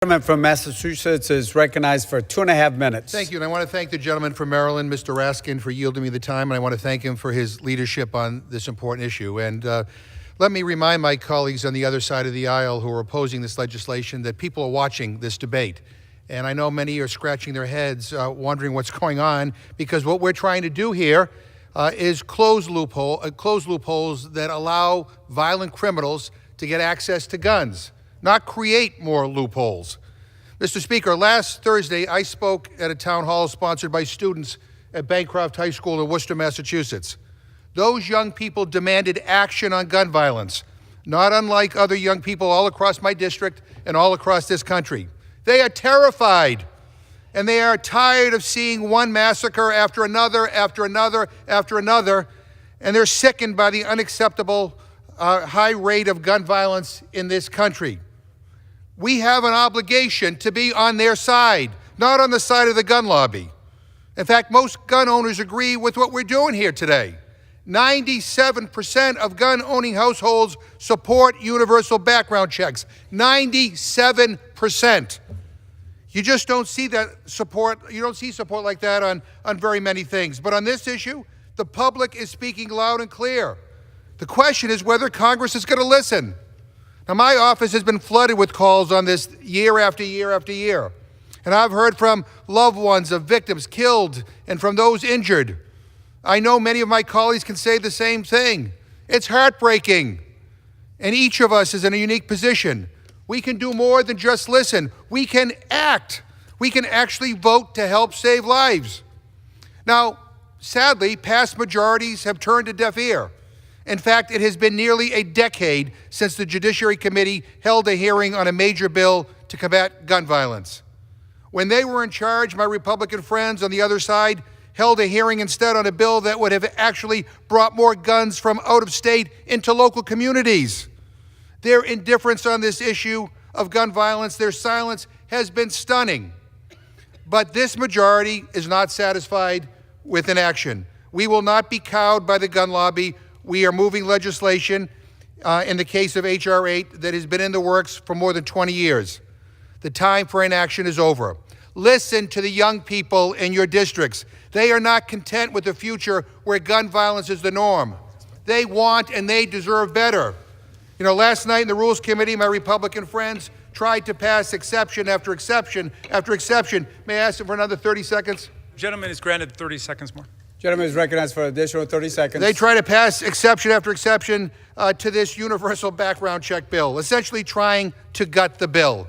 Gentleman from Massachusetts is recognized for 2.5 minutes. Thank you, and I want to thank the gentleman from Maryland, Mr. Raskin, for yielding me the time, and I want to thank him for his leadership on this important issue. And let me remind my colleagues on the other side of the aisle who are opposing this legislation that people are watching this debate. And I know many are scratching their heads, wondering what's going on, because what we're trying to do here is close loopholes that allow violent criminals to get access to guns, not create more loopholes. Mr. Speaker, last Thursday, I spoke at a town hall sponsored by students at Bancroft High School in Worcester, Massachusetts. Those young people demanded action on gun violence, not unlike other young people all across my district and all across this country. They are terrified, and they are tired of seeing one massacre after another, and they're sickened by the unacceptable high rate of gun violence in this country. We have an obligation to be on their side, not on the side of the gun lobby. In fact, most gun owners agree with what we're doing here today. 97% of gun-owning households support universal background checks. 97%. You just don't see that support. You don't see support like that on very many things. But on this issue, the public is speaking loud and clear. The question is whether Congress is going to listen. Now, my office has been flooded with calls on this year after year after year. And I've heard from loved ones of victims killed and from those injured. I know many of my colleagues can say the same thing. It's heartbreaking. And each of us is in a unique position. We can do more than just listen. We can act. We can actually vote to help save lives. Now, sadly, past majorities have turned a deaf ear. In fact, it has been nearly a decade since the Judiciary Committee held a hearing on a major bill to combat gun violence. When they were in charge, my Republican friends on the other side held a hearing instead on a bill that would have actually brought more guns from out of state into local communities. Their indifference on this issue of gun violence, their silence has been stunning. But this majority is not satisfied with inaction. We will not be cowed by the gun lobby. We are moving legislation in the case of H.R. 8 that has been in the works for more than 20 years. The time for inaction is over. Listen to the young people in your districts. They are not content with a future where gun violence is the norm. They want and they deserve better. You know, last night in the Rules Committee, my Republican friends tried to pass exception after exception after exception. May I ask them for another 30 seconds? Gentleman is granted 30 seconds more. Gentleman is recognized for an additional 30 seconds. They try to pass exception after exception to this universal background check bill, essentially trying to gut the bill.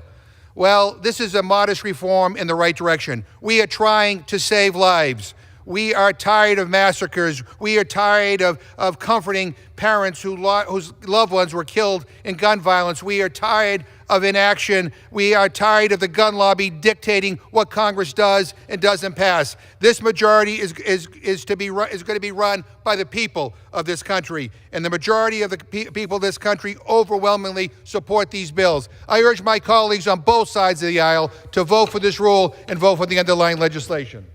Well, this is a modest reform in the right direction. We are trying to save lives. We are tired of massacres. We are tired of comforting parents whose loved ones were killed in gun violence. We are tired of inaction. We are tired of the gun lobby dictating what Congress does and doesn't pass. This majority is going to be run by the people of this country, and the majority of the people of this country overwhelmingly support these bills. I urge my colleagues on both sides of the aisle to vote for this rule and vote for the underlying legislation.